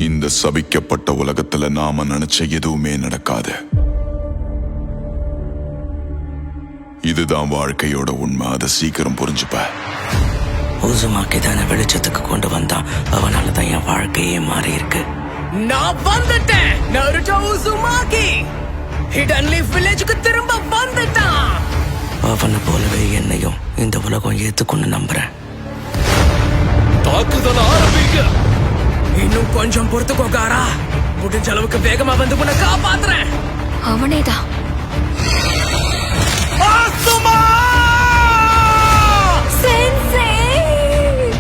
இந்த சபிக்கப்பட்ட உலகத்துல நாம நினைச்ச எதுவுமே நடக்காது. இதுதான் வாழ்க்கையோட உண்மை. அதை சீக்கிரம் புரிஞ்சுப்ப. உசுமாக்கி தானே வெளிச்சத்துக்கு கொண்டு வந்தான். அவனாலதான் என் வாழ்க்கையே மாறி இருக்கு. நான் வந்துட்டேன். நருட்டோ உசுமாக்கி ஹிடன் லீஃப் வில்லேஜுக்கு திரும்ப வந்துட்டான். அவனை போலவே என்னையும் இந்த உலகம் ஏத்துக்குன்னு நம்புறேன். தாக்குதல் ஆரம்பிங்க. இன்னும் கொஞ்சம் பொறுத்துக்கோகாரா. முடிஞ்ச அளவுக்கு வேகமா வந்து உன்னை காப்பாத்துறேன். அவனேதான்.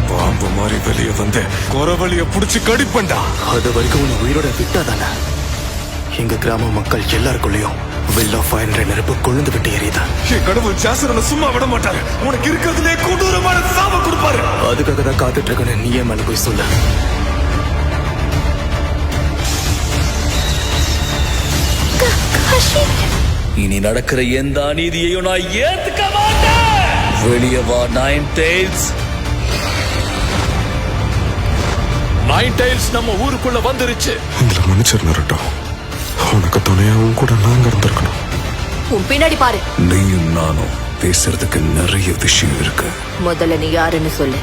பாம்பு மாதிரி வெளியே வந்து குறவழிய புடிச்சு கடிப்பண்டா. அது வரைக்கும் உன்னை உயிரோட விட்டாதானே எங்க கிராம மக்கள் எல்லாருக்குள்ளயும் வில் ஆஃப் ஃபயர் என்ற நெருப்பு கொழுந்து விட்டு எரியுதா. என் கடவுள் ஜாசரனை சும்மா விட மாட்டாரு. உனக்கு இருக்கிறதுலே கொடூரமான சாப கொடுப்பாரு. அதுக்காக தான் காத்துட்டு இருக்கேன்னு நீ ஏன் மேல போய் சொல்ல. இனி நடக்கிற எந்த அநீதியையும் நான் ஏத்துக்க மாட்டேன். வெளியே வா நைன் டெய்ல்ஸ். நைன் டைல்ஸ் நம்ம ஊருக்குள்ள வந்துருச்சு. இதுல மன்னிச்சிரு நருட்டோ. உனக்கு துணையாவும் கூட நாங்க இருந்திருக்கணும். உன் பின்னாடி பாரு. நீயும் நானும் பேசுறதுக்கு நிறைய விஷயம் இருக்கு. முதல்ல நீ யாருன்னு சொல்லு.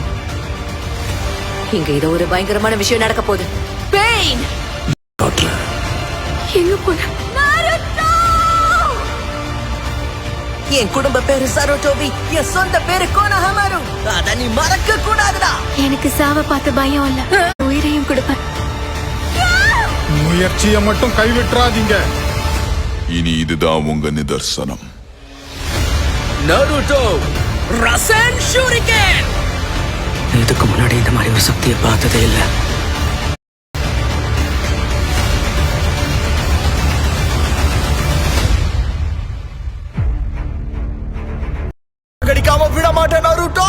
இங்க ஏதோ ஒரு பயங்கரமான விஷயம் நடக்க போகுது. பெயின் காட்டுறேன். எங்க போன? என் குடும்ப பேரு சரோட்டோபி. என் சொந்த பேரு கோனஹமாரு. அத நீ மறக்க கூடாதுடா. எனக்கு சாவ பார்த்து பயம் இல்ல. உயிரையும் கொடுப்பேன். முயற்சியை மட்டும் கைவிட்டுறாதீங்க. இனி இதுதான் உங்க நிதர்சனம். நருட்டோ ரசன் ஷூரிகேன். இதுக்கு முன்னாடி இந்த மாதிரி ஒரு சக்தியை பார்த்ததே இல்லை. கடிக்காம விட மாட்டேன் நருட்டோ.